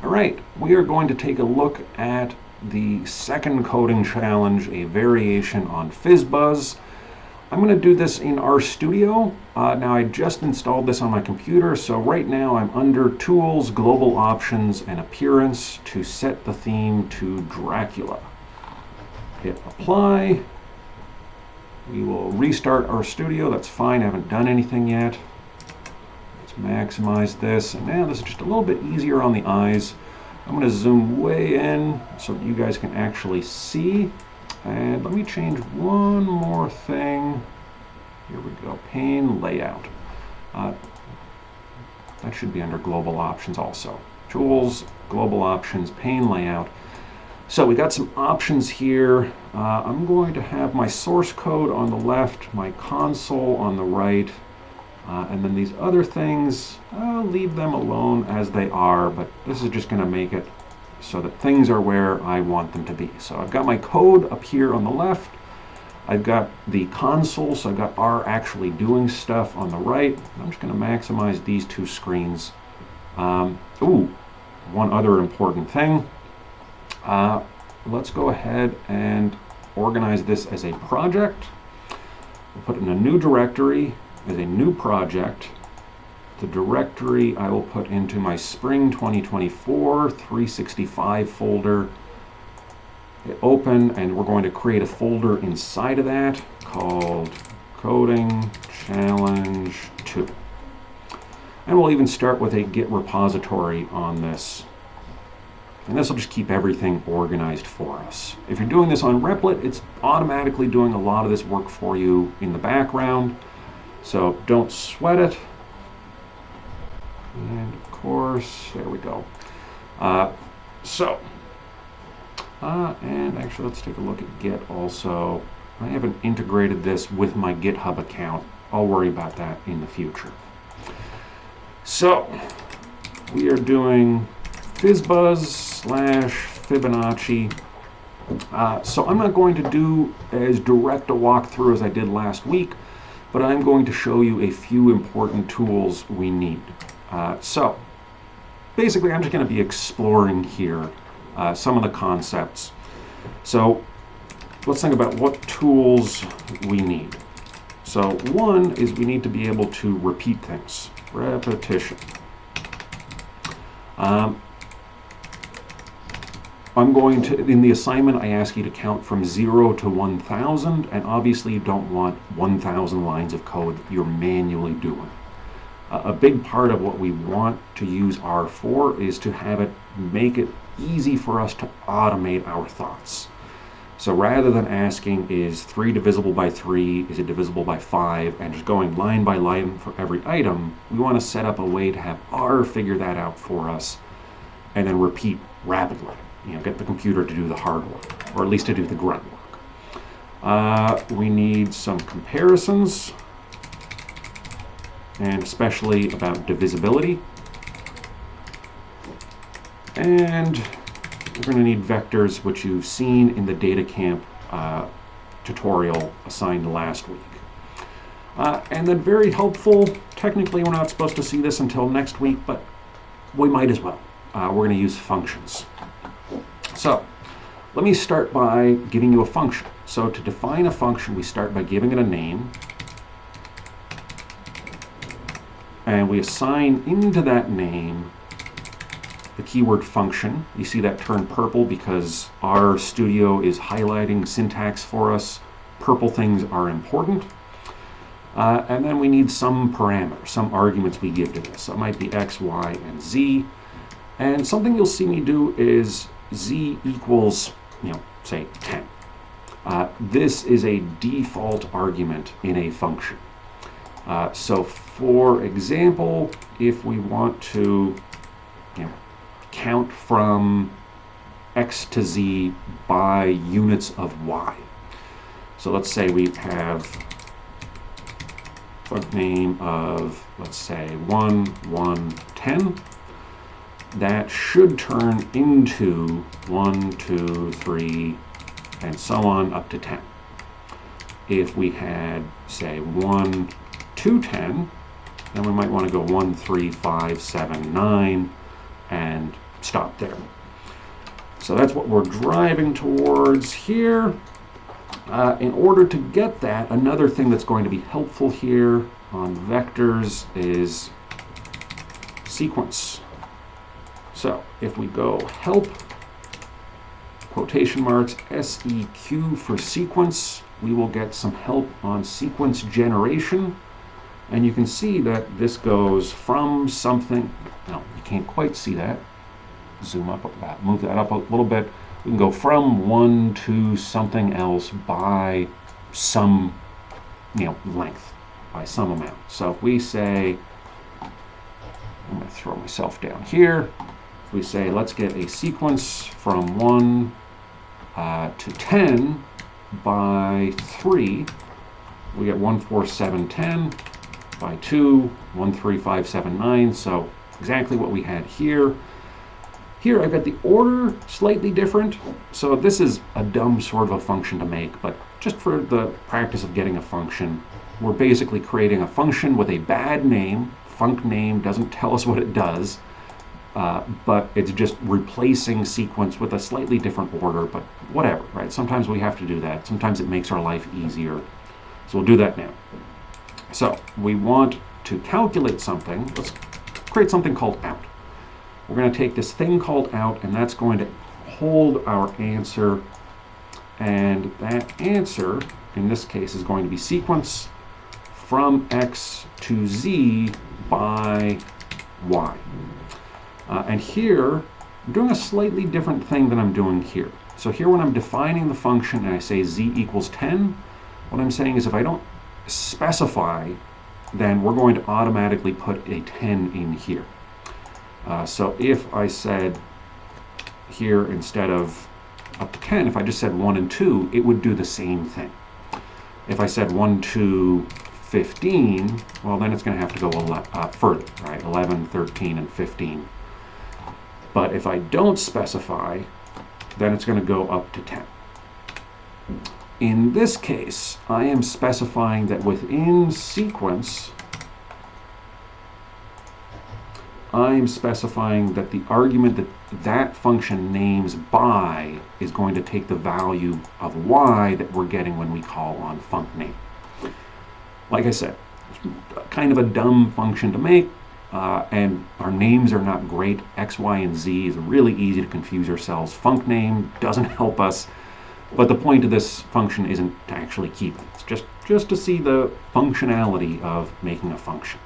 All right, we are going to take a look at the second coding challenge, a variation on FizzBuzz. I'm going to do this in RStudio. Now I just installed this on my computer, so right now I'm under Tools, Global Options, and Appearance to set the theme to Dracula. Hit Apply. We will restart RStudio. That's fine, I haven't done anything yet. Let's maximize this, and now this is just a little bit easier on the eyes. I'm going to zoom way in so that you guys can actually see. And let me change one more thing. Here we go, pane layout. That should be under global options also. Tools, global options, pane layout. So we got some options here. I'm going to have my source code on the left, my console on the right, and then these other things, I'll leave them alone as they are, but this is just going to make it so that things are where I want them to be. So I've got my code up here on the left. I've got the console, so I've got R actually doing stuff on the right. I'm just going to maximize these two screens. One other important thing. Let's go ahead and organize this as a project. We'll put it in a new directory as a new project. The directory I will put into my Spring 2024 365 folder. Hit open, and we're going to create a folder inside of that called Coding Challenge 2. And we'll even start with a Git repository on this. And this will just keep everything organized for us. If you're doing this on Replit, it's automatically doing a lot of this work for you in the background. So don't sweat it. And of course, there we go. And actually let's take a look at Git also. I haven't integrated this with my GitHub account. I'll worry about that in the future. So we are doing FizzBuzz / Fibonacci. So I'm not going to do as direct a walkthrough as I did last week, but I'm going to show you a few important tools we need. So basically I'm just going to be exploring here some of the concepts. So let's think about what tools we need. So one is we need to be able to repeat things. Repetition. I'm going to, in the assignment, I ask you to count from 0 to 1,000, and obviously you don't want 1,000 lines of code that you're manually doing. A big part of what we want to use R for is to have it make it easy for us to automate our thoughts. So rather than asking, is 3 divisible by 3, is it divisible by 5, and just going line by line for every item, we want to set up a way to have R figure that out for us and then repeat rapidly. You know, get the computer to do the hard work, or at least to do the grunt work. We need some comparisons, and especially about divisibility. And we're going to need vectors, which you've seen in the data camp tutorial assigned last week. And then very helpful, technically we're not supposed to see this until next week, but we might as well. We're going to use functions. So let me start by giving you a function. So to define a function, we start by giving it a name. And we assign into that name the keyword function. You see that turn purple because RStudio is highlighting syntax for us. Purple things are important. And then we need some parameters, some arguments we give to this. So it might be x, y, and z. And something you'll see me do is z equals, say 10. This is a default argument in a function. So for example, if we want to count from x to z by units of y. So let's say we have func name of, let's say, 1, 1, 10. That should turn into 1, 2, 3, and so on up to 10. If we had, say, 1, 2, 10, then we might want to go 1, 3, 5, 7, 9, and stop there. So that's what we're driving towards here. In order to get that, another thing that's going to be helpful here on vectors is sequence. So if we go help, quotation marks, SEQ for sequence, we will get some help on sequence generation. And you can see that this goes from something, no, you can't quite see that. Zoom up, move that up a little bit. We can go from 1 to something else by some, length, by some amount. So if we say, I'm going to throw myself down here. If we say, let's get a sequence from 1 to 10 by 3, we get 1, 4, 7, 10. By 2, 1, 3, 5, 7, 9. So exactly what we had here. Here I've got the order slightly different. So this is a dumb sort of a function to make, but just for the practice of getting a function, we're basically creating a function with a bad name. Func name doesn't tell us what it does, but it's just replacing sequence with a slightly different order, but whatever, right? Sometimes we have to do that. Sometimes it makes our life easier. So we'll do that now. So we want to calculate something. Let's create something called out. We're going to take this thing called out, and that's going to hold our answer. And that answer, in this case, is going to be sequence from X to Z by Y. And here, I'm doing a slightly different thing than I'm doing here. So here when I'm defining the function and I say Z equals 10, what I'm saying is if I don't specify, then we're going to automatically put a 10 in here. So if I said here instead of up to 10, if I just said 1 and 2, it would do the same thing. If I said 1 to 15, well then it's going to have to go further, right? 11, 13, and 15. But if I don't specify, then it's going to go up to 10. In this case, I am specifying that within sequence, I'm specifying that the argument that that function names by is going to take the value of y that we're getting when we call on func name. Like I said, kind of a dumb function to make, and our names are not great. X, Y, and Z is really easy to confuse ourselves. Func name doesn't help us. But the point of this function isn't to actually keep it. It's just to see the functionality of making a function.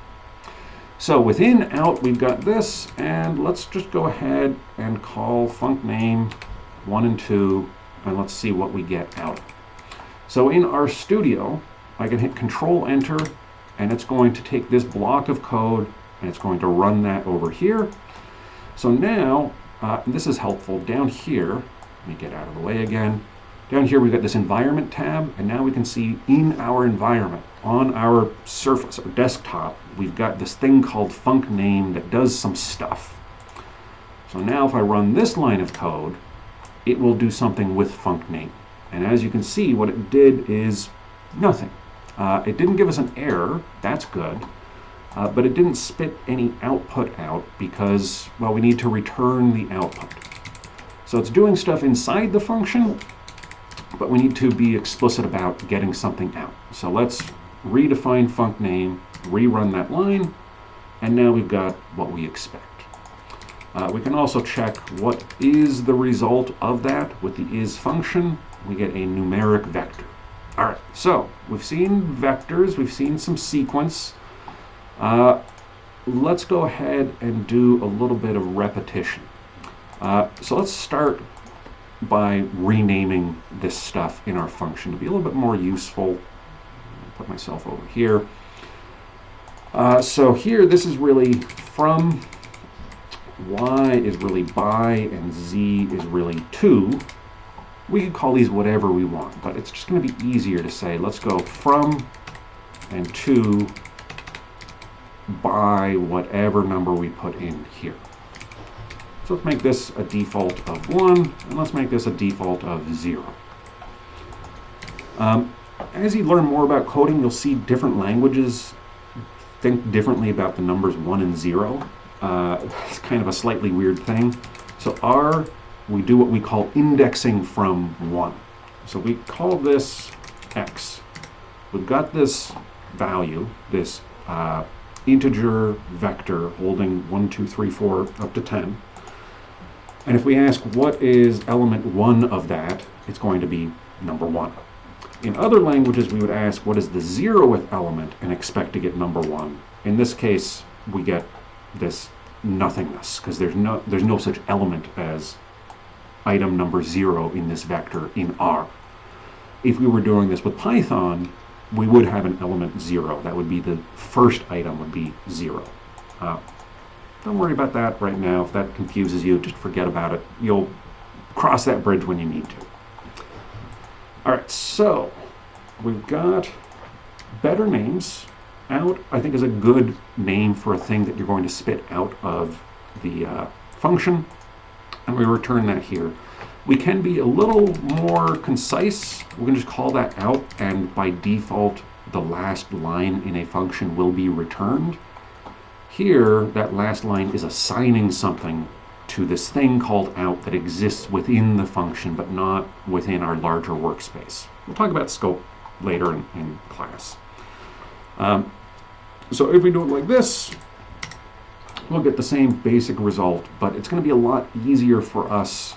So within out, we've got this, and let's just go ahead and call func name 1 and 2, and let's see what we get out. So in RStudio, I can hit Control Enter, and it's going to take this block of code, and it's going to run that over here. So now, this is helpful, down here, let me get out of the way again. Down here we've got this environment tab, and now we can see in our environment, on our surface or desktop, we've got this thing called func name that does some stuff. So now if I run this line of code, it will do something with func name. And as you can see, what it did is nothing. It didn't give us an error, that's good, but it didn't spit any output out because, well, we need to return the output. So it's doing stuff inside the function, but we need to be explicit about getting something out. So let's redefine func name, rerun that line, and now we've got what we expect. We can also check what is the result of that with the is function. We get a numeric vector. All right, so we've seen vectors, we've seen some sequence. Let's go ahead and do a little bit of repetition. So let's start by renaming this stuff in our function to be a little bit more useful. Put myself over here. So here, this is really from, y is really by, and z is really to. We can call these whatever we want, but it's just going to be easier to say, let's go from and to by whatever number we put in here. So let's make this a default of 1, and let's make this a default of 0. As you learn more about coding, you'll see different languages think differently about the numbers 1 and 0. It's kind of a slightly weird thing. So R, we do what we call indexing from 1. So we call this X. We've got this value, this integer vector holding 1, 2, 3, 4 up to 10. And if we ask what is element 1 of that, it's going to be number 1. In other languages, we would ask what is the 0th element and expect to get number 1. In this case, we get this nothingness because there's no such element as item number 0 in this vector in R. If we were doing this with Python, we would have an element 0. That would be the first item would be 0. Don't worry about that right now. If that confuses you, just forget about it. You'll cross that bridge when you need to. All right, so we've got better names. Out, I think, is a good name for a thing that you're going to spit out of the function, and we return that here. We can be a little more concise. We can just call that out, and by default, the last line in a function will be returned. Here, that last line is assigning something to this thing called out that exists within the function, but not within our larger workspace. We'll talk about scope later in class. So if we do it like this, we'll get the same basic result, but it's going to be a lot easier for us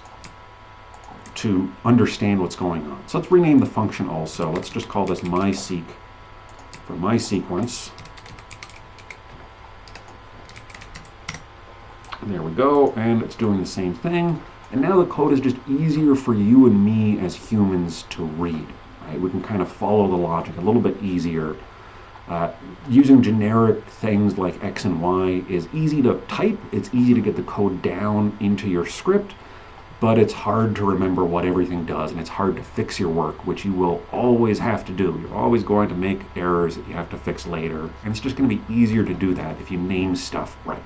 to understand what's going on. So let's rename the function also. Let's just call this mySeq for my sequence. And there we go, and it's doing the same thing. And now the code is just easier for you and me as humans to read. Right? We can kind of follow the logic a little bit easier. Using generic things like X and Y is easy to type, it's easy to get the code down into your script, but it's hard to remember what everything does, and it's hard to fix your work, which you will always have to do. You're always going to make errors that you have to fix later, and it's just going to be easier to do that if you name stuff right.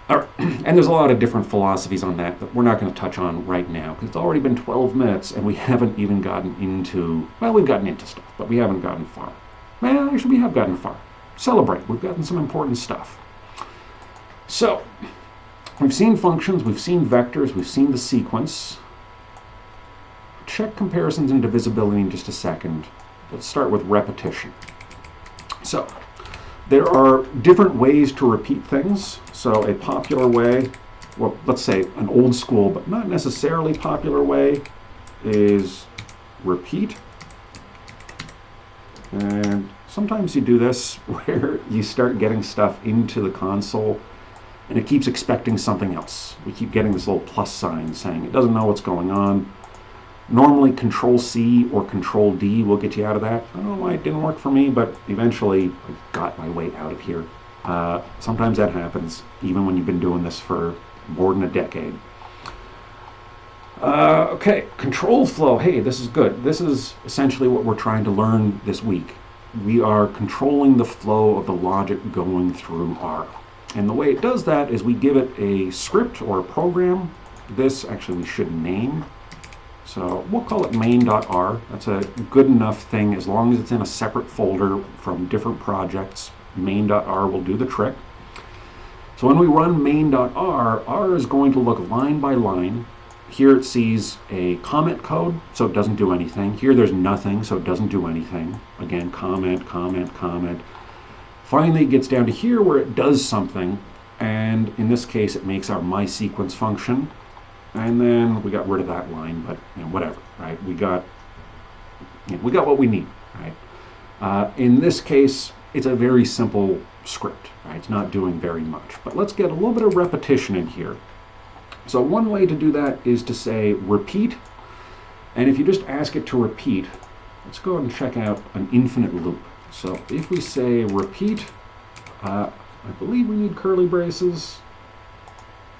All right. And there's a lot of different philosophies on that we're not going to touch on right now, because it's already been 12 minutes and we haven't even gotten into, well, we've gotten into stuff, but we haven't gotten far. Well, actually, we have gotten far. Celebrate. We've gotten some important stuff. So, we've seen functions, we've seen vectors, we've seen the sequence. Check comparisons and divisibility in just a second. Let's start with repetition. So, there are different ways to repeat things. So a popular way, well, let's say an old school, but not necessarily popular way, is repeat. And sometimes you do this where you start getting stuff into the console and it keeps expecting something else. We keep getting this little plus sign saying it doesn't know what's going on. Normally Control-C or Control-D will get you out of that. I don't know why it didn't work for me, but eventually I got my way out of here. Sometimes that happens, even when you've been doing this for more than a decade. Okay, control flow. Hey, this is good. This is essentially what we're trying to learn this week. We are controlling the flow of the logic going through R. And the way it does that is we give it a script or a program. This, actually, we should name. So we'll call it main.r. That's a good enough thing as long as it's in a separate folder from different projects. Main.r will do the trick. So when we run main.r, R is going to look line by line. Here it sees a comment code, so it doesn't do anything. Here there's nothing, so it doesn't do anything. Again, comment, comment, comment. Finally it gets down to here where it does something, and in this case it makes our mySequence function. And then we got rid of that line, but you know, whatever, right? We got what we need, right? In this case, it's a very simple script, right? It's not doing very much. But let's get a little bit of repetition in here. So one way to do that is to say repeat. And if you just ask it to repeat, let's go ahead and check out an infinite loop. So if we say repeat, I believe we need curly braces.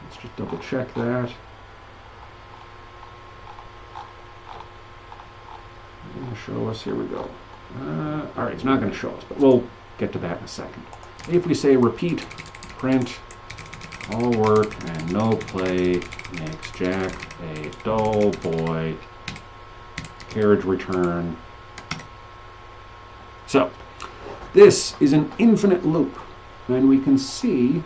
Let's just double check that. Going to show us, here we go. All right, it's not going to show us, but we'll get to that in a second. If we say repeat, print, all work and no play makes Jack a dull boy, carriage return. So this is an infinite loop, and we can see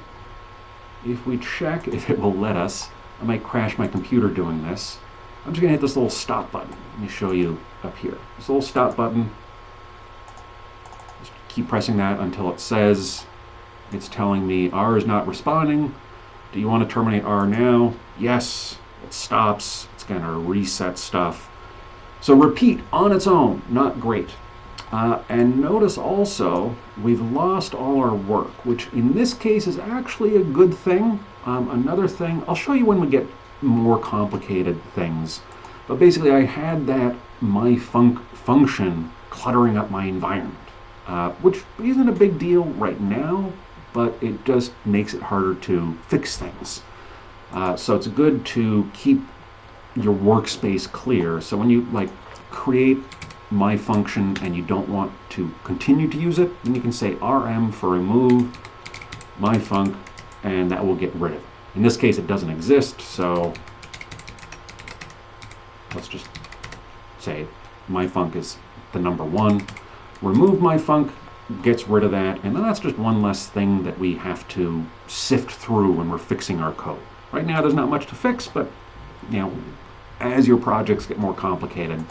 if we check if it will let us, I might crash my computer doing this. I'm just going to hit this little stop button. Let me show you up here. This little stop button. Just keep pressing that until it says it's telling me R is not responding. Do you want to terminate R now? Yes. It stops. It's going to reset stuff. So repeat on its own, not great. And notice also we've lost all our work, which in this case is actually a good thing. Another thing, I'll show you when we get more complicated things. But basically I had that my function cluttering up my environment, which isn't a big deal right now, but it just makes it harder to fix things. So it's good to keep your workspace clear. So when you create my function and you don't want to continue to use it, then you can say rm for remove my func, and that will get rid of it. In this case it doesn't exist, so let's just say my func is the number 1. Remove my func gets rid of that, and then that's just one less thing that we have to sift through when we're fixing our code. Right now there's not much to fix, but as your projects get more complicated,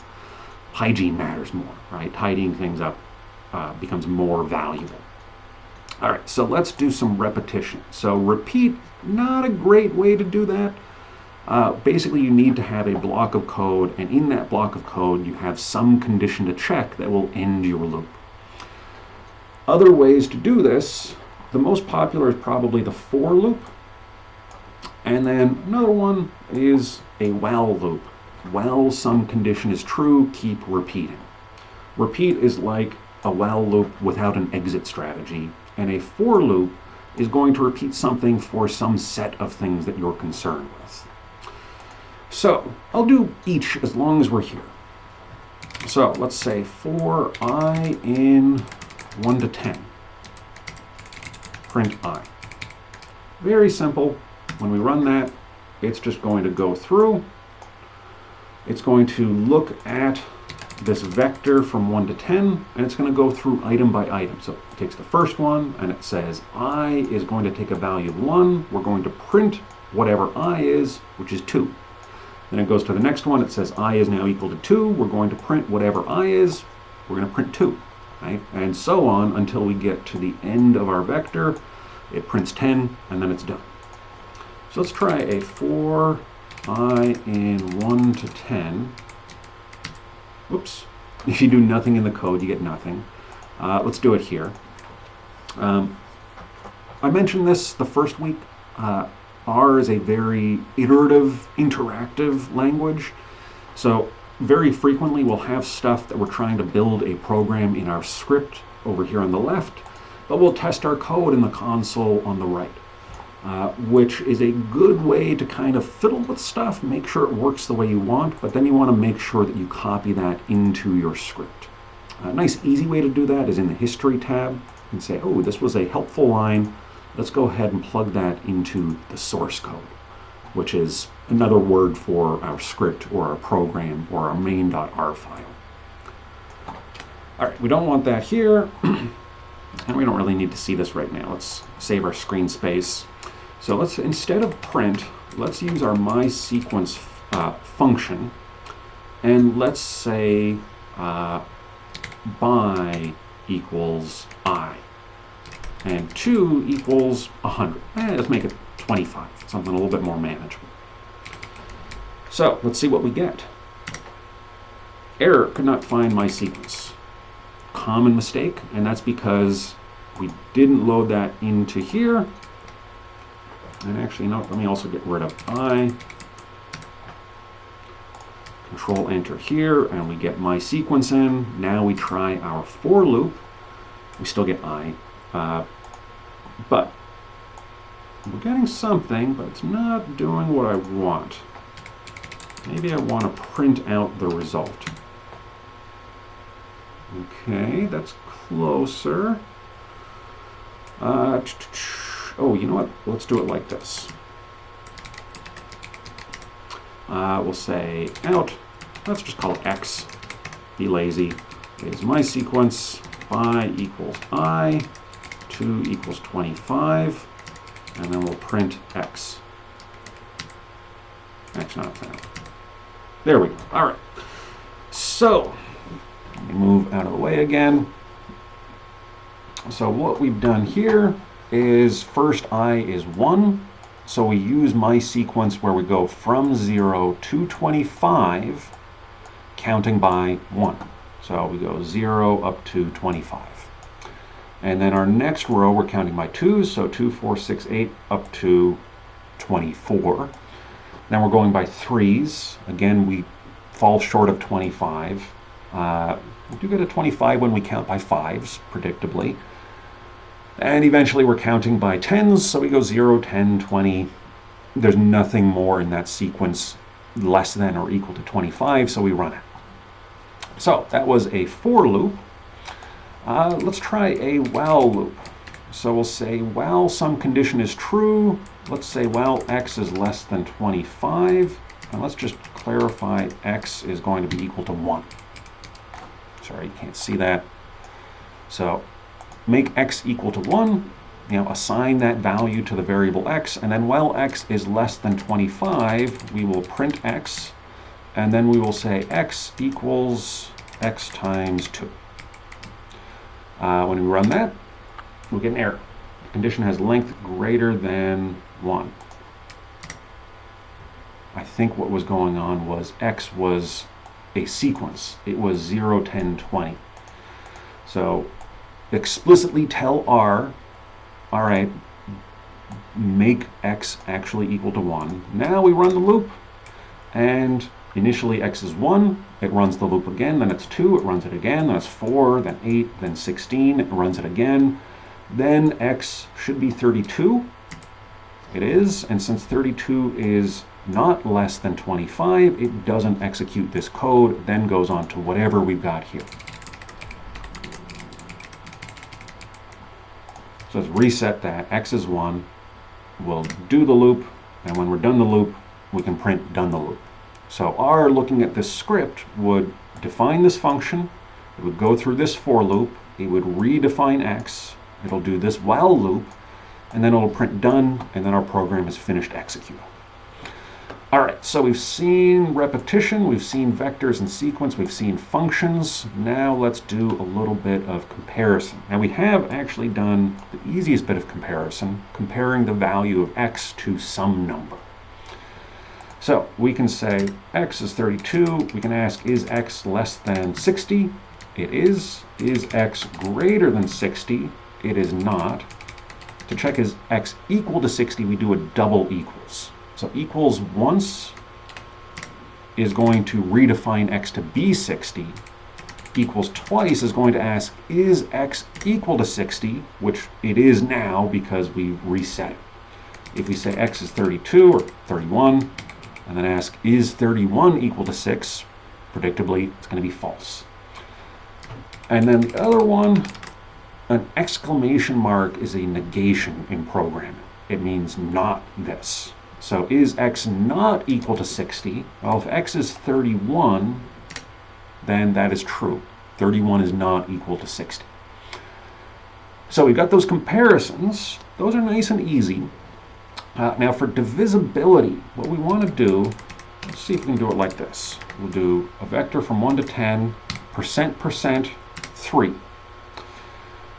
hygiene matters more, right? Tidying things up becomes more valuable. All right, so let's do some repetition. So repeat, not a great way to do that. Basically, you need to have a block of code, and in that block of code, you have some condition to check that will end your loop. Other ways to do this, the most popular is probably the for loop. And then another one is a while loop. While some condition is true, keep repeating. Repeat is like a while loop without an exit strategy, and a for loop is going to repeat something for some set of things that you're concerned with. So I'll do each as long as we're here. So let's say for I in 1 to 10, print I. Very simple. When we run that, it's just going to go through. It's going to look at this vector from 1 to 10, and it's going to go through item by item. So it takes the first one, and it says I is going to take a value of 1. We're going to print whatever I is, which is 2. Then it goes to the next one. It says I is now equal to 2. We're going to print whatever I is. We're going to print 2. Right? And so on until we get to the end of our vector. It prints 10, and then it's done. So let's try a for I in 1 to 10. Whoops. If you do nothing in the code, you get nothing. Let's do it here. I mentioned this the first week. R is a very iterative, interactive language. So very frequently we'll have stuff that we're trying to build a program in our script over here on the left, but we'll test our code in the console on the right. Which is a good way to kind of fiddle with stuff, make sure it works the way you want, but then you want to make sure that you copy that into your script. A nice easy way to do that is in the History tab. You can say, oh, this was a helpful line. Let's go ahead and plug that into the source code, which is another word for our script or our program or our main.r file. All right, we don't want that here, and we don't really need to see this right now. Let's save our screen space. So let's, instead of print, let's use our mySequence function, and let's say by equals I, and 2 equals 100. Let's make it 25, something a little bit more manageable. So let's see what we get. Error, could not find mySequence. Common mistake, and that's because we didn't load that into here. And actually, no, let me also get rid of I. Control Enter here, and we get mySequence in. Now we try our for loop. We still get I. But we're getting something, but it's not doing what I want. Maybe I want to print out the result. Okay, that's closer. Oh, you know what? Let's do it like this. We'll say out. Let's just call it X. Be lazy. Is mySequence by equals I. 2 equals 25. and then we'll print x. X not found. There we go. All right. So let me move out of the way again. So what we've done here is first I is 1. So we use my sequence where we go from 0 to 25, counting by 1. So we go 0 up to 25. And then our next row, we're counting by 2s, so 2, 4, 6, 8, up to 24. Then we're going by 3s. Again, we fall short of 25. We do get a 25 when we count by 5s, predictably. And eventually we're counting by 10s, so we go 0, 10, 20. There's nothing more in that sequence less than or equal to 25, so we run it. So that was a for loop. Let's try a while loop. So we'll say while some condition is true, let's say while x is less than 25, and let's just clarify x is going to be equal to 1. Sorry, you can't see that. So make x equal to 1, assign that value to the variable x, and then while x is less than 25, we will print x, and then we will say x equals x times 2. When we run that, we'll get an error. The condition has length greater than 1. I think what was going on was x was a sequence. It was 0, 10, 20. So explicitly tell R, all right, make x actually equal to 1. Now we run the loop, and initially x is 1, it runs the loop again, then it's 2, it runs it again, then it's 4, then 8, then 16, it runs it again. Then x should be 32. It is, and since 32 is not less than 25, it doesn't execute this code, then goes on to whatever we've got here. So let's reset that. X is 1. We'll do the loop, and when we're done the loop, we can print done the loop. So R, looking at this script, would define this function. It would go through this for loop. It would redefine x. It'll do this while loop, and then it'll print done, and then our program is finished executing. All right, so we've seen repetition, we've seen vectors and sequence, we've seen functions. Now let's do a little bit of comparison. Now we have actually done the easiest bit of comparison, comparing the value of x to some number. So we can say x is 32. We can ask, is x less than 60? It is. Is x greater than 60? It is not. To check is x equal to 60, we do a double equals. So equals once is going to redefine x to be 60. Equals twice is going to ask, is x equal to 60? Which it is now because we reset it. If we say x is 32 or 31, and then ask, is 31 equal to 6? Predictably, it's going to be false. And then the other one, an exclamation mark is a negation in programming. It means not this. So is x not equal to 60? Well, if x is 31, then that is true. 31 is not equal to 60. So we've got those comparisons. Those are nice and easy. Now for divisibility, what we want to do, let's see if we can do it like this. We'll do a vector from 1 to 10, %, 3.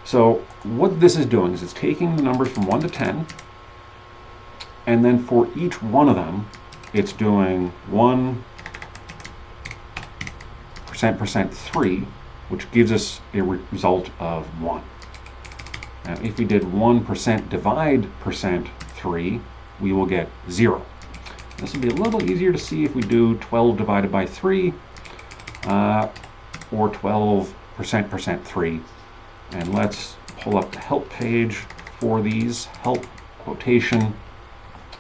So what this is doing is it's taking the numbers from 1 to 10, and then for each one of them, it's doing 1, %, 3, which gives us a result of 1. Now if we did 1% divide %3, we will get 0. This will be a little easier to see if we do 12 divided by 3, or 12% %3. And let's pull up the help page for these, help quotation,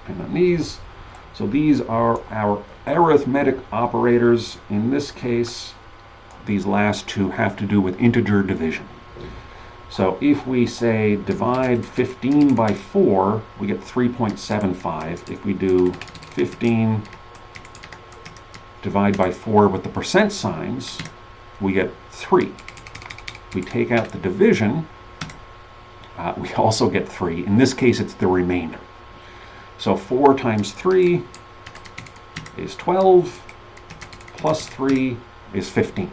and then these. So these are our arithmetic operators. In this case, these last two have to do with integer division. So if we say divide 15 by 4, we get 3.75. If we do 15 divide by 4 with the percent signs, we get 3. We take out the division, we also get 3. In this case, it's the remainder. So 4 times 3 is 12, plus 3 is 15.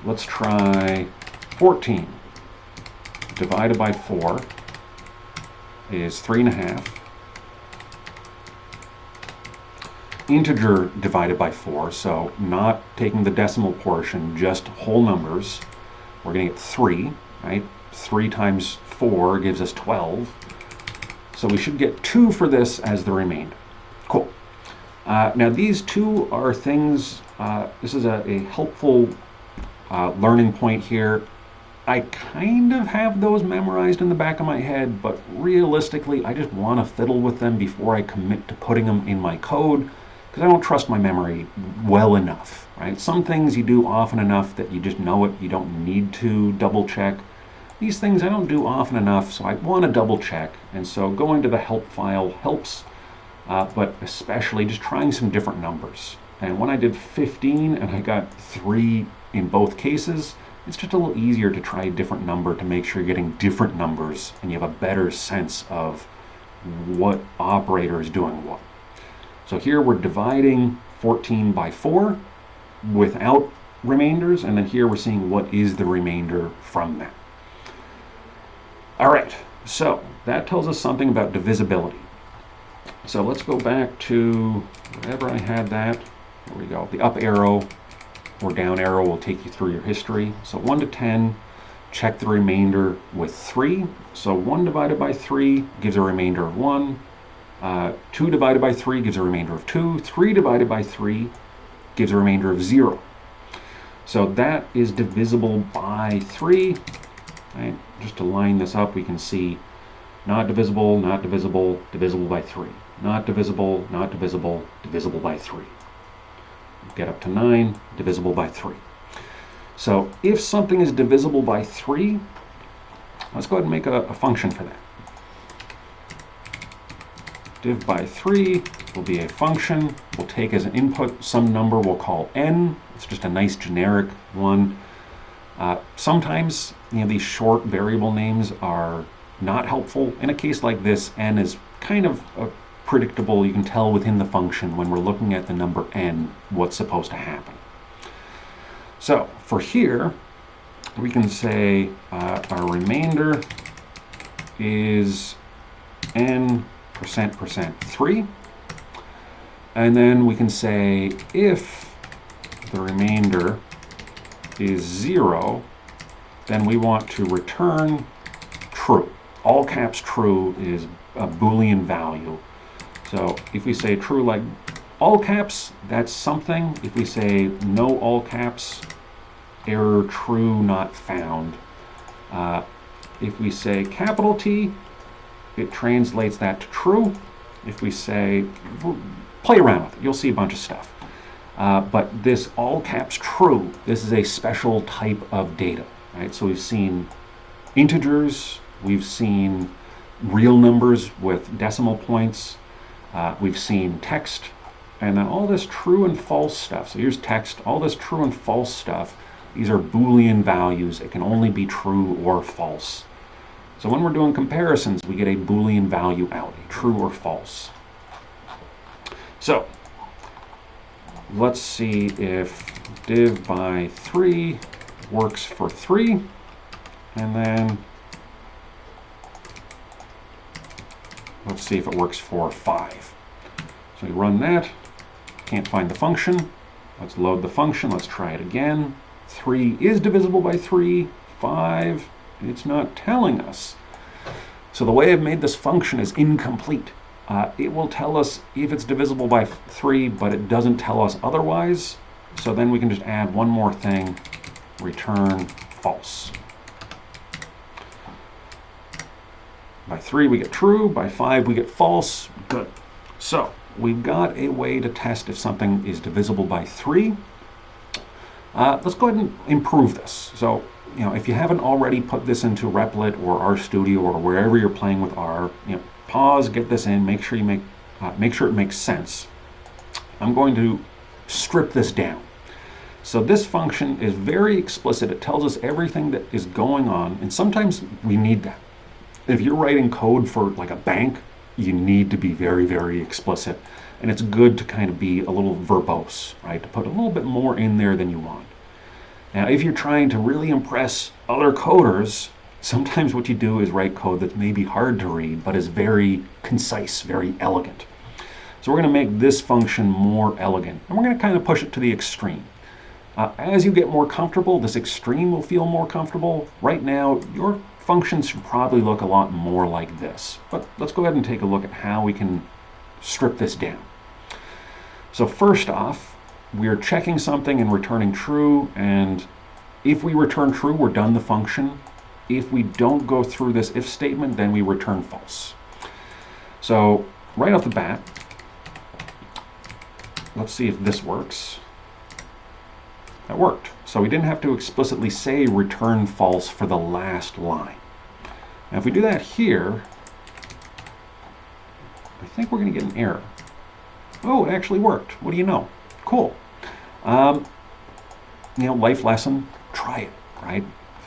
Let's try 14 divided by 4 is 3.5. Integer divided by 4, so not taking the decimal portion, just whole numbers. We're going to get 3, right? 3 times 4 gives us 12. So we should get 2 for this as the remainder. Cool. Now these two are things, this is a helpful learning point here. I kind of have those memorized in the back of my head, but realistically I just want to fiddle with them before I commit to putting them in my code, because I don't trust my memory well enough, right? Some things you do often enough that you just know it, you don't need to double check. These things I don't do often enough, so I want to double check, and so going to the help file helps, but especially just trying some different numbers. And when I did 15 and I got 3 in both cases, it's just a little easier to try a different number to make sure you're getting different numbers and you have a better sense of what operator is doing what. So here we're dividing 14 by 4 without remainders, and then here we're seeing what is the remainder from that. All right, so that tells us something about divisibility. So let's go back to wherever I had that. There we go. The up arrow or down arrow will take you through your history. So 1 to 10, check the remainder with 3. So 1 divided by 3 gives a remainder of 1. 2 divided by 3 gives a remainder of 2. 3 divided by 3 gives a remainder of 0. So that is divisible by 3. Right? Just to line this up, we can see not divisible, not divisible, divisible by 3. Not divisible, not divisible, divisible by 3. Get up to 9, divisible by 3. So if something is divisible by 3, let's go ahead and make a function for that. Div by 3 will be a function. We'll take as an input some number we'll call n. It's just a nice generic one. Sometimes these short variable names are not helpful. In a case like this, n is kind of predictable. You can tell within the function when we're looking at the number n what's supposed to happen. So for here, we can say our remainder is n %3, and then we can say if the remainder is 0, then we want to return true. All caps true is a boolean value. So if we say true like all caps, that's something. If we say no all caps, error true not found. If we say capital T, it translates that to true. If we say, play around with it, you'll see a bunch of stuff. But this all caps true, this is a special type of data, right? So we've seen integers, we've seen real numbers with decimal points, we've seen text, and then all this true and false stuff. So here's text, all this true and false stuff, these are Boolean values. It can only be true or false. So when we're doing comparisons, we get a Boolean value out, a true or false. So let's see if div by 3 works for 3, and then let's see if it works for 5. So we run that, can't find the function. Let's load the function, let's try it again. 3 is divisible by 3, 5, it's not telling us. So the way I've made this function is incomplete. It will tell us if it's divisible by 3, but it doesn't tell us otherwise. So then we can just add one more thing, return false. By 3 we get true, by 5 we get false. Good. So we've got a way to test if something is divisible by 3. Let's go ahead and improve this. So, if you haven't already put this into Replit or RStudio or wherever you're playing with R, pause, get this in, make sure it makes sense. I'm going to strip this down. So this function is very explicit. It tells us everything that is going on, and sometimes we need that. If you're writing code for like a bank, you need to be very, very explicit. And it's good to kind of be a little verbose, right? To put a little bit more in there than you want. Now, if you're trying to really impress other coders, sometimes what you do is write code that may be hard to read, but is very concise, very elegant. So we're going to make this function more elegant, and we're going to kind of push it to the extreme. As you get more comfortable, this extreme will feel more comfortable. Right now, your functions should probably look a lot more like this. But let's go ahead and take a look at how we can strip this down. So first off, we're checking something and returning true, and if we return true, we're done the function. If we don't go through this if statement, then we return false. So right off the bat, let's see if this works. That worked. So we didn't have to explicitly say return false for the last line. Now if we do that here, I think we're going to get an error. Oh, it actually worked. What do you know? Cool. Life lesson, try it, right?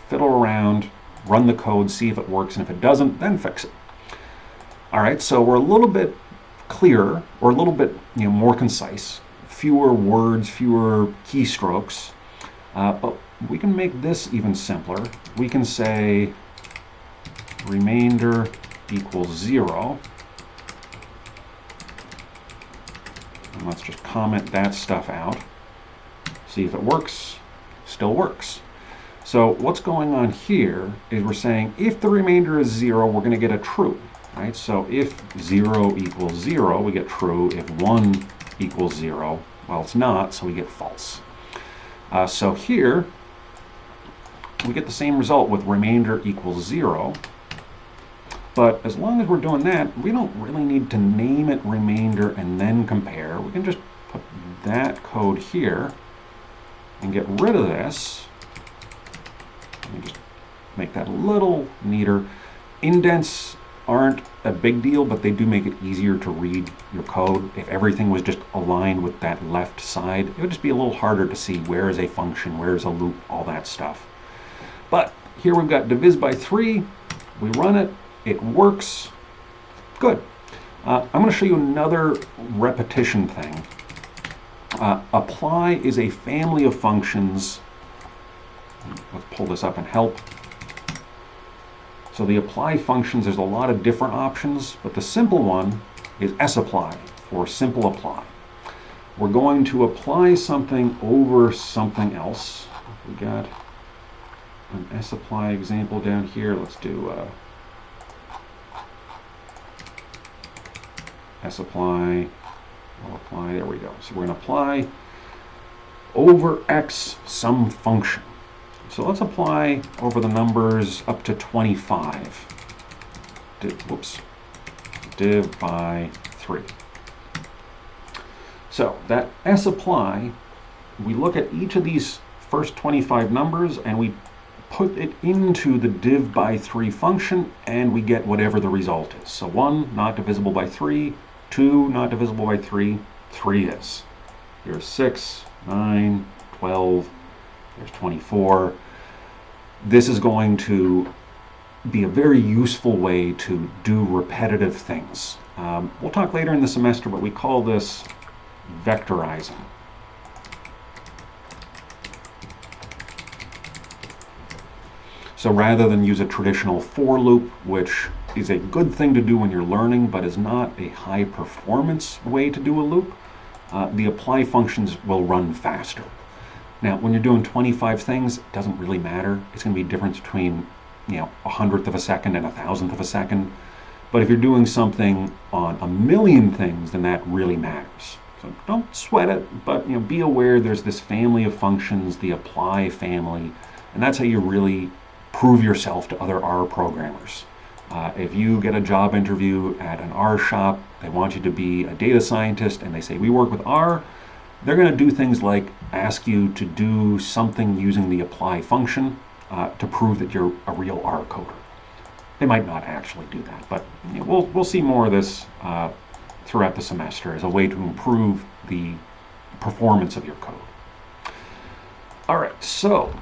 Fiddle around, run the code, see if it works, and if it doesn't, then fix it. All right, so we're a little bit clearer, or a little bit more concise, fewer words, fewer keystrokes, but we can make this even simpler. We can say remainder equals 0. And let's just comment that stuff out. See if it works. Still works. So what's going on here is we're saying if the remainder is 0, we're going to get a true. Right? So if 0 equals 0, we get true. If 1 equals 0, well, it's not, so we get false. So here, we get the same result with remainder equals 0. But as long as we're doing that, we don't really need to name it remainder and then compare. We can just put that code here and get rid of this. Let me just make that a little neater. Indents aren't a big deal, but they do make it easier to read your code. If everything was just aligned with that left side, it would just be a little harder to see where is a function, where is a loop, all that stuff. But here we've got divs by 3. We run it. It works. Good. I'm going to show you another repetition thing. Apply is a family of functions. Let's pull this up and help. So the apply functions, there's a lot of different options, but the simple one is sapply, for simple apply. We're going to apply something over something else. We got an sapply example down here. Let's do sapply, apply, there we go. So we're going to apply over x some function. So let's apply over the numbers up to 25. Div by 3. So that sapply, we look at each of these first 25 numbers and we put it into the div by 3 function and we get whatever the result is. So 1 not divisible by 3, 2 not divisible by 3, 3 is. Here's 6, 9, 12, there's 24. This is going to be a very useful way to do repetitive things. We'll talk later in the semester, but we call this vectorizing. So rather than use a traditional for loop, which is a good thing to do when you're learning, but is not a high performance way to do a loop, the apply functions will run faster. Now, when you're doing 25 things, it doesn't really matter. It's going to be a difference between, 1/100th of a second and 1,000th of a second. But if you're doing something on 1,000,000 things, then that really matters. So don't sweat it, but be aware there's this family of functions, the apply family, and that's how you really prove yourself to other R programmers. If you get a job interview at an R shop, they want you to be a data scientist, and they say, we work with R, they're going to do things like ask you to do something using the apply function to prove that you're a real R coder. They might not actually do that, but we'll see more of this throughout the semester as a way to improve the performance of your code. All right, so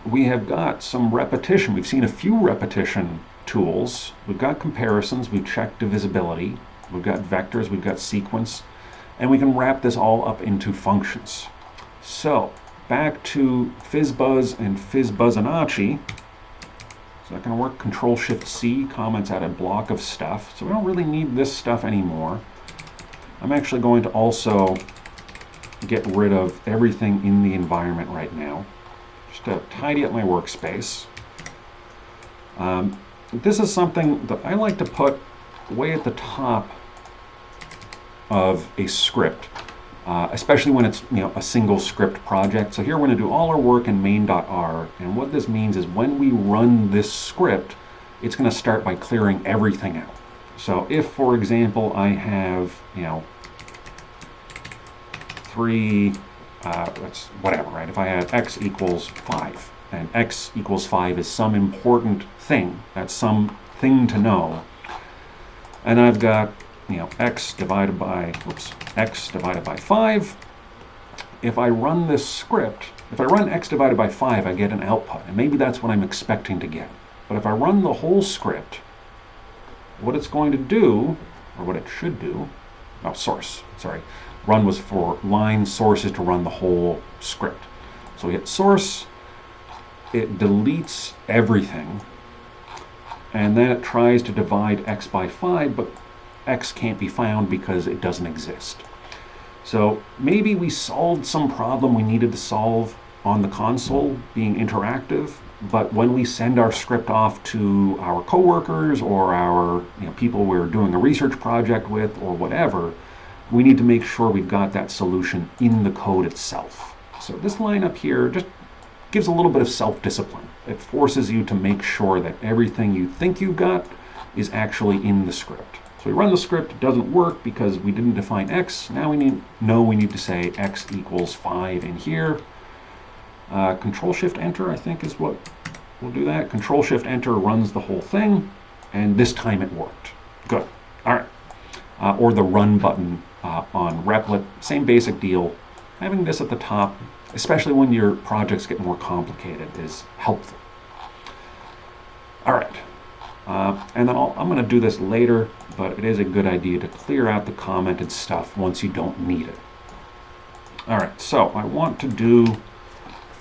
we have got some repetition. We've seen a few repetition tools, we've got comparisons, we've checked divisibility, we've got vectors, we've got sequence, and we can wrap this all up into functions. So back to Fizzbuzz and Fizzbonacci. Is that going to work? Control-Shift-C comments out a block of stuff. So we don't really need this stuff anymore. I'm actually going to also get rid of everything in the environment right now, just to tidy up my workspace. This is something that I like to put way at the top of a script, especially when it's a single script project. So here we're going to do all our work in main.r, and what this means is when we run this script, it's going to start by clearing everything out. So if, for example, I have three, whatever, right? If I had x equals 5, and x equals 5 is some important thing, that's some thing to know, and I've got x divided by 5. If I run this script, if I run x divided by 5, I get an output, and maybe that's what I'm expecting to get. But if I run the whole script, what it's going to do, or what it should do, source, sorry, run was for line, source is to run the whole script. So we hit source, it deletes everything, and then it tries to divide x by 5, but x can't be found because it doesn't exist. So maybe we solved some problem we needed to solve on the console being interactive, but when we send our script off to our coworkers or our people we're doing a research project with or whatever, we need to make sure we've got that solution in the code itself. So this line up here just gives a little bit of self-discipline. It forces you to make sure that everything you think you've got is actually in the script. So we run the script, it doesn't work because we didn't define x. Now we need to say x equals 5 in here. Control-Shift-Enter, I think, is what will do that. Control-Shift-Enter runs the whole thing, and this time it worked. Good. All right. Or the run button on Replit, same basic deal. Having this at the top, especially when your projects get more complicated, is helpful. All right. And then I'm going to do this later, but it is a good idea to clear out the commented stuff once you don't need it. All right, so I want to do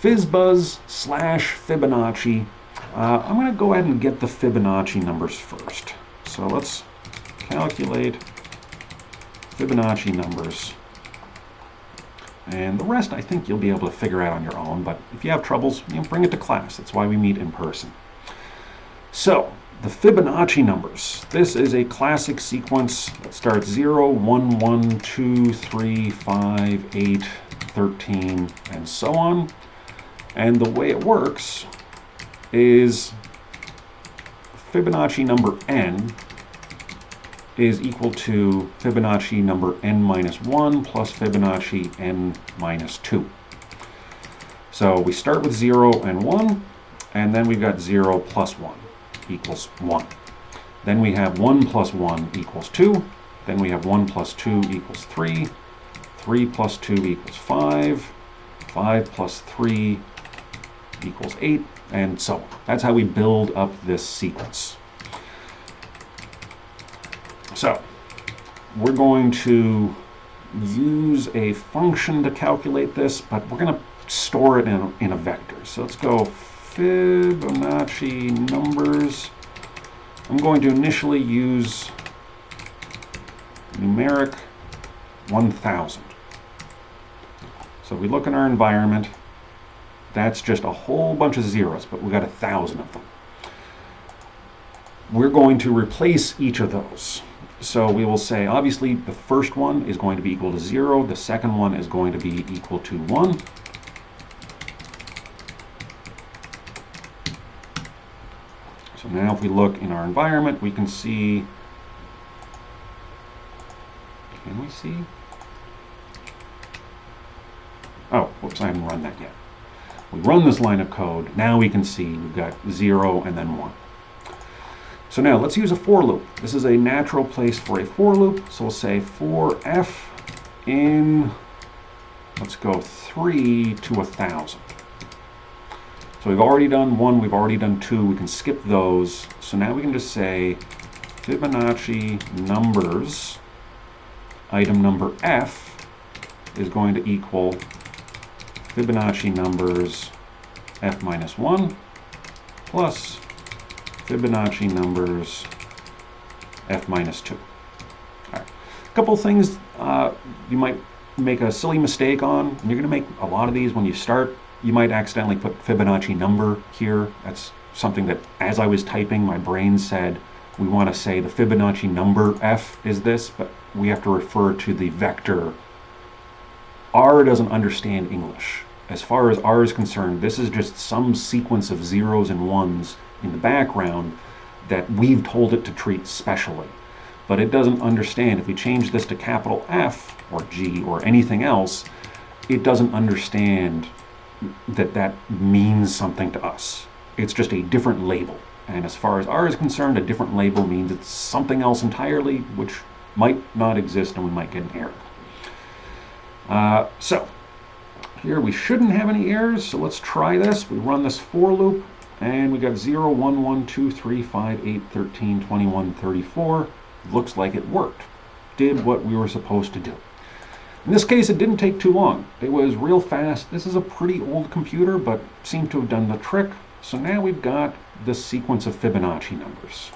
Fizzbuzz / Fibonacci. I'm going to go ahead and get the Fibonacci numbers first. So let's calculate Fibonacci numbers. And the rest I think you'll be able to figure out on your own, but if you have troubles, bring it to class. That's why we meet in person. So the Fibonacci numbers. This is a classic sequence that starts 0, 1, 1, 2, 3, 5, 8, 13, and so on. And the way it works is Fibonacci number n is equal to Fibonacci number n minus 1 plus Fibonacci n minus 2. So we start with 0 and 1, and then we've got 0 plus 1 equals 1. Then we have 1 plus 1 equals 2. Then we have 1 plus 2 equals 3. 3 plus 2 equals 5. 5 plus 3 equals 8, and so on. That's how we build up this sequence. So we're going to use a function to calculate this, but we're going to store it in a vector. So let's go Fibonacci numbers. I'm going to initially use numeric 1000. So we look in our environment, that's just a whole bunch of zeros, but we've got 1,000 of them. We're going to replace each of those. So we will say, obviously, the first one is going to be equal to 0. The second one is going to be equal to 1. So now if we look in our environment, we can see, can we see? Oh, whoops, I haven't run that yet. We run this line of code, now we can see we've got 0 and then 1. So now let's use a for loop. This is a natural place for a for loop. So we'll say for f in, let's go 3 to 1,000. So we've already done 1, we've already done 2, we can skip those. So now we can just say Fibonacci numbers, item number F is going to equal Fibonacci numbers F minus 1 plus Fibonacci numbers F minus 2. All right. A couple things you might make a silly mistake on, and you're going to make a lot of these when you start. You might accidentally put Fibonacci number here. That's something that, as I was typing, my brain said, we want to say the Fibonacci number F is this, but we have to refer to the vector. R doesn't understand English. As far as R is concerned, this is just some sequence of zeros and ones in the background that we've told it to treat specially. But it doesn't understand. If we change this to capital F or G or anything else, it doesn't understand that that means something to us. It's just a different label. And as far as R is concerned, a different label means it's something else entirely, which might not exist and we might get an error. So here we shouldn't have any errors, so let's try this. We run this for loop, and we got 0, 1, 1, 2, 3, 5, 8, 13, 21, 34. Looks like it worked. Did what we were supposed to do. In this case, it didn't take too long. It was real fast. This is a pretty old computer, but seemed to have done the trick. So now we've got this sequence of Fibonacci numbers.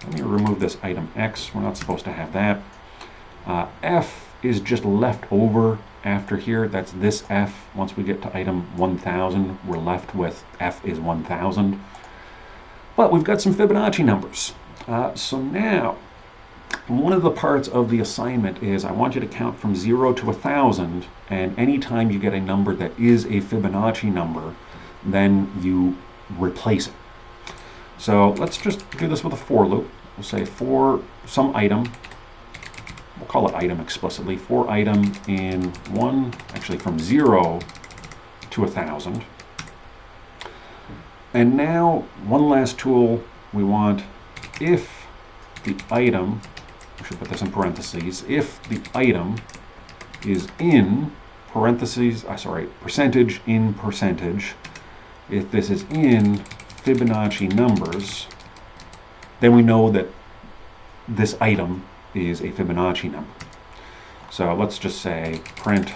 Let me remove this item X. We're not supposed to have that. F is just left over after here. That's this F. Once we get to item 1000, we're left with F is 1000. But we've got some Fibonacci numbers. So now, one of the parts of the assignment is I want you to count from 0 to 1000, and anytime you get a number that is a Fibonacci number, then you replace it. So let's just do this with a for loop. We'll say for some item, we'll call it item explicitly, for item in from 0 to 1000. And now, one last tool, we want if the item, I should put this in parentheses, if the item is in parentheses, percentage in percentage, if this is in Fibonacci numbers, then we know that this item is a Fibonacci number. So let's just say print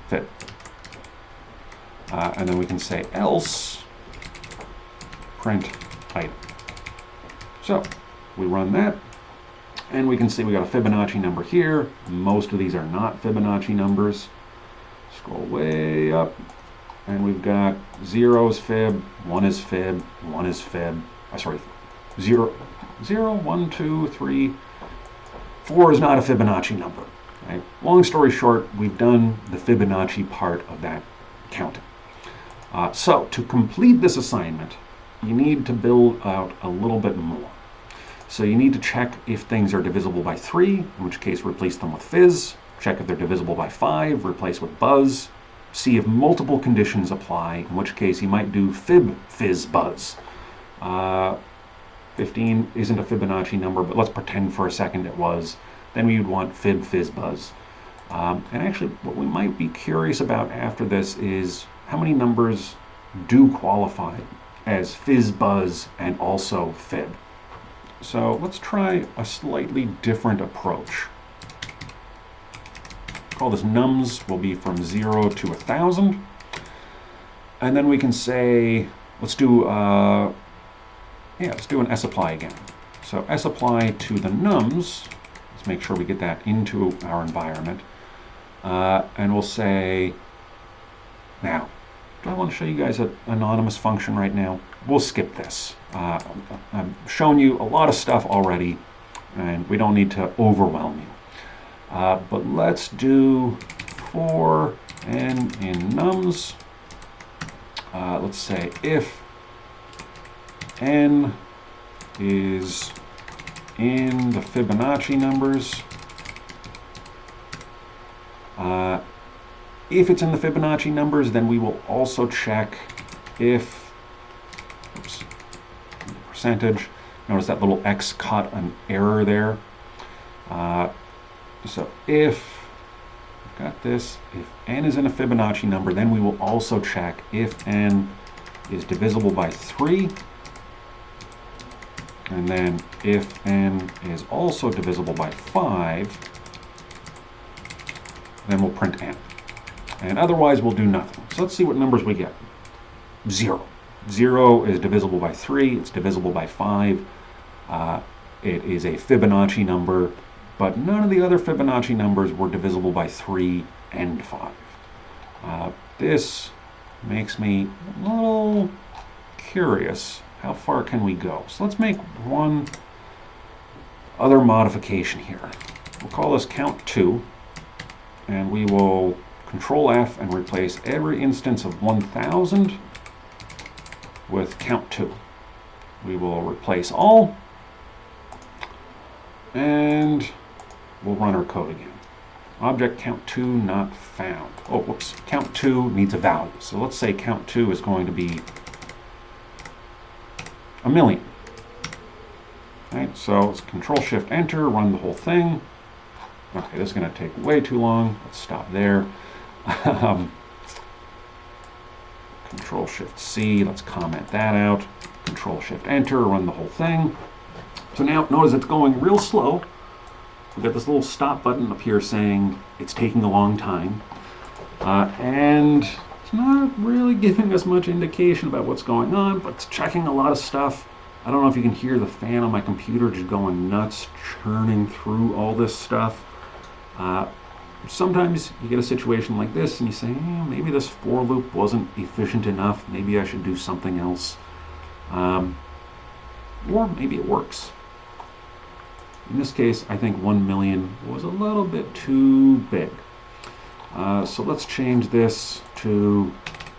Fib. And then we can say else print item. So we run that, and we can see we got a Fibonacci number here. Most of these are not Fibonacci numbers. Scroll way up, and we've got 0 is fib, 1 is fib, 1 is fib. 0, 1, 2, 3, 4 is not a Fibonacci number. Right? Long story short, we've done the Fibonacci part of that counting. So to complete this assignment, you need to build out a little bit more. So you need to check if things are divisible by 3, in which case replace them with fizz. Check if they're divisible by 5, replace with buzz. See if multiple conditions apply, in which case you might do fib, fizz, buzz. 15 isn't a Fibonacci number, but let's pretend for a second it was. Then we would want fib, fizz, buzz. And actually, what we might be curious about after this is how many numbers do qualify as fizz, buzz, and also fib. So let's try a slightly different approach. Call this nums, will be from 0 to 1000. And then we can say, let's do an sapply again. So sapply to the nums, let's make sure we get that into our environment. And we'll say, now, do I want to show you guys an anonymous function right now? We'll skip this. I've shown you a lot of stuff already, and we don't need to overwhelm you. But let's do for n in nums. Let's say if n is in the Fibonacci numbers, if it's in the Fibonacci numbers, then we will also check if, percentage, notice that little X caught an error there. So if got this. If n is in a Fibonacci number, then we will also check if n is divisible by 3. And then if n is also divisible by 5, then we'll print n. And otherwise, we'll do nothing. So let's see what numbers we get. 0. 0 is divisible by 3. It's divisible by 5. It is a Fibonacci number, but none of the other Fibonacci numbers were divisible by 3 and 5. This makes me a little curious. How far can we go? So let's make one other modification here. We'll call this count 2, and we will Control F and replace every instance of 1000 with count 2. We will replace all, and we'll run our code again. Object count 2 not found. Oh, whoops. Count 2 needs a value. So let's say count 2 is going to be 1,000,000. Right, so let's Control-Shift-Enter, run the whole thing. Okay, this is going to take way too long. Let's stop there. Control-Shift-C, let's comment that out. Control-Shift-Enter, run the whole thing. So now notice it's going real slow. We've got this little stop button up here saying it's taking a long time. And it's not really giving us much indication about what's going on, but it's checking a lot of stuff. I don't know if you can hear the fan on my computer just going nuts, churning through all this stuff. Sometimes you get a situation like this and you say, maybe this for loop wasn't efficient enough. Maybe I should do something else. Or maybe it works. In this case, I think 1,000,000 was a little bit too big. So let's change this to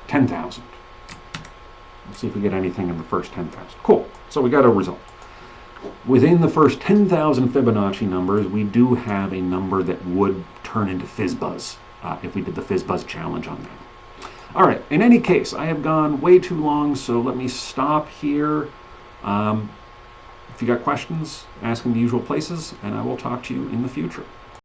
10,000. Let's see if we get anything in the first 10,000. Cool. So we got a result. Within the first 10,000 Fibonacci numbers, we do have a number that would turn into Fizzbuzz if we did the Fizzbuzz challenge on that. All right. In any case, I have gone way too long, so let me stop here. If you got questions, ask in the usual places, and I will talk to you in the future.